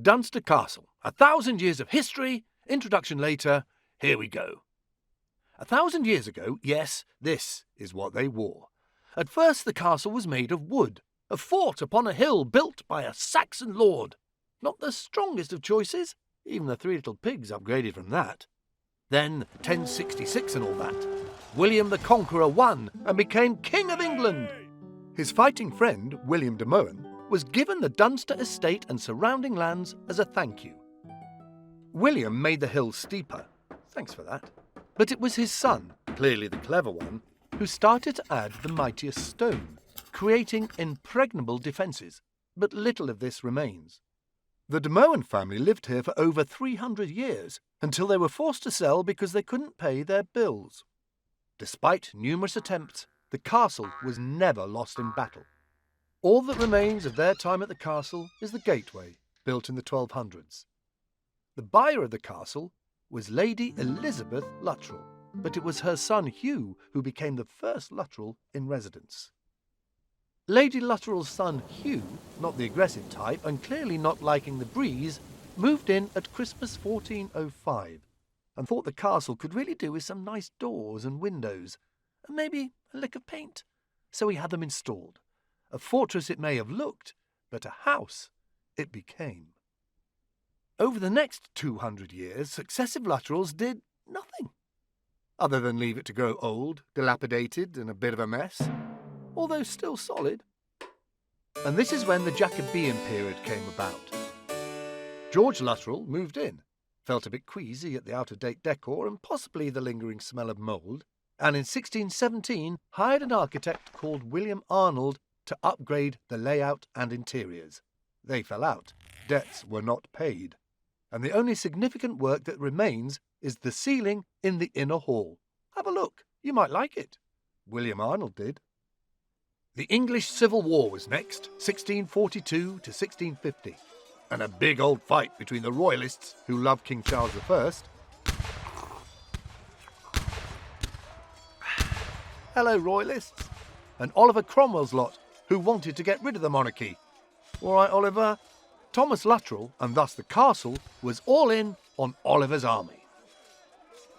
Dunster Castle, 1,000 years of history, introduction later, here we go. 1,000 years ago, yes, this is what they wore. At first the castle was made of wood, a fort upon a hill built by a Saxon lord. Not the strongest of choices, even the three little pigs upgraded from that. Then, 1066 and all that, William the Conqueror won and became King of England. His fighting friend, William de Mohun, was given the Dunster estate and surrounding lands as a thank you. William made the hill steeper, thanks for that, but it was his son, clearly the clever one, who started to add the mightiest stone, creating impregnable defences, but little of this remains. The de Mohun family lived here for over 300 years, until they were forced to sell because they couldn't pay their bills. Despite numerous attempts, the castle was never lost in battle. All that remains of their time at the castle is the gateway, built in the 1200s. The buyer of the castle was Lady Elizabeth Luttrell, but it was her son Hugh who became the first Luttrell in residence. Lady Luttrell's son Hugh, not the aggressive type and clearly not liking the breeze, moved in at Christmas 1405 and thought the castle could really do with some nice doors and windows, and maybe a lick of paint. So he had them installed. A fortress it may have looked, but a house it became. Over the next 200 years, successive Luttrells did nothing, other than leave it to grow old, dilapidated, and a bit of a mess, although still solid. And this is when the Jacobean period came about. George Luttrell moved in, felt a bit queasy at the out-of-date decor and possibly the lingering smell of mould, and in 1617 hired an architect called William Arnold to upgrade the layout and interiors. They fell out. Debts were not paid. And the only significant work that remains is the ceiling in the inner hall. Have a look. You might like it. William Arnold did. The English Civil War was next, 1642 to 1650, and a big old fight between the Royalists, who loved King Charles I. Hello, Royalists. And Oliver Cromwell's lot, who wanted to get rid of the monarchy. All right, Oliver. Thomas Luttrell, and thus the castle, was all in on Oliver's army.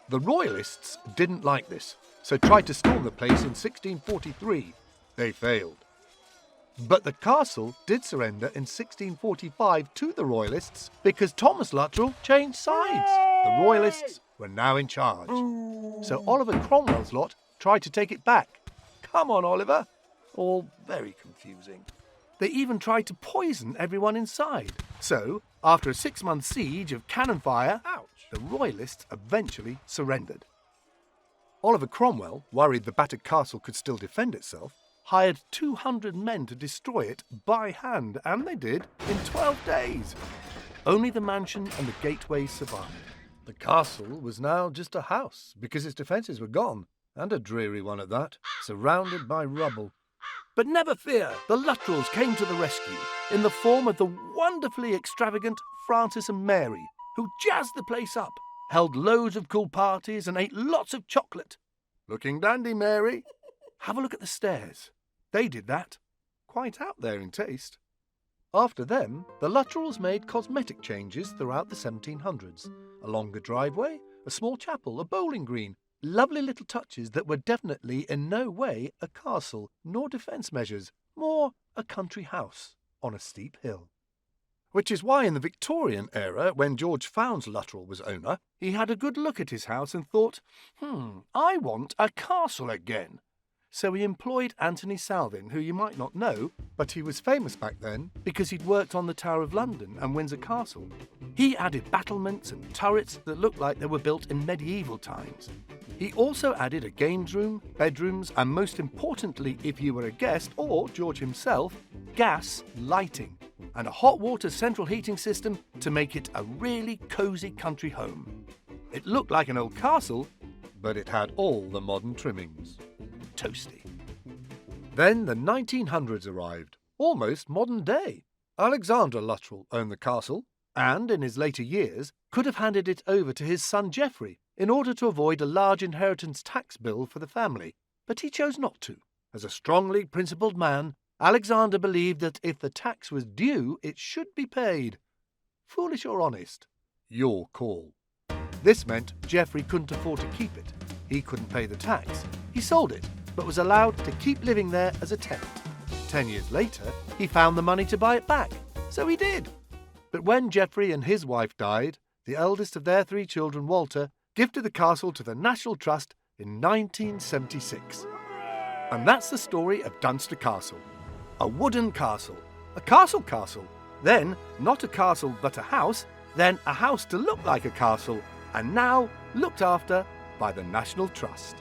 The Royalists didn't like this, so tried to storm the place in 1643. They failed. But the castle did surrender in 1645 to the Royalists because Thomas Luttrell changed sides. The Royalists were now in charge. So Oliver Cromwell's lot tried to take it back. Come on, Oliver. All very confusing. They even tried to poison everyone inside. So, after a 6-month siege of cannon fire, the Royalists eventually surrendered. Oliver Cromwell, worried the battered castle could still defend itself, hired 200 men to destroy it by hand, and they did in 12 days. Only the mansion and the gateway survived. The castle was now just a house because its defences were gone, and a dreary one at that, surrounded by rubble. But never fear, the Luttrells came to the rescue in the form of the wonderfully extravagant Francis and Mary, who jazzed the place up, held loads of cool parties and ate lots of chocolate. Looking dandy, Mary. Have a look at the stairs. They did that. Quite out there in taste. After them, the Luttrells made cosmetic changes throughout the 1700s. A longer driveway, a small chapel, a bowling green. Lovely little touches that were definitely in no way a castle, nor defence measures, more a country house on a steep hill. Which is why in the Victorian era, when George Fownes Luttrell was owner, he had a good look at his house and thought, I want a castle again. So he employed Anthony Salvin, who you might not know, but he was famous back then because he'd worked on the Tower of London and Windsor Castle. He added battlements and turrets that looked like they were built in medieval times. He also added a games room, bedrooms, and most importantly, if you were a guest, or George himself, gas lighting, and a hot water central heating system to make it a really cosy country home. It looked like an old castle, but it had all the modern trimmings. Toasty. Then the 1900s arrived, almost modern day. Alexander Luttrell owned the castle, and in his later years could have handed it over to his son Geoffrey in order to avoid a large inheritance tax bill for the family, but he chose not to. As a strongly principled man, Alexander believed that if the tax was due, it should be paid. Foolish or honest? Your call. This meant Geoffrey couldn't afford to keep it. He couldn't pay the tax. He sold it, but was allowed to keep living there as a tenant. 10 years later, he found the money to buy it back. So he did. But when Geoffrey and his wife died, the eldest of their 3 children, Walter, gifted the castle to the National Trust in 1976. And that's the story of Dunster Castle. A wooden castle. A castle. Then, not a castle but a house. Then a house to look like a castle. And now looked after by the National Trust.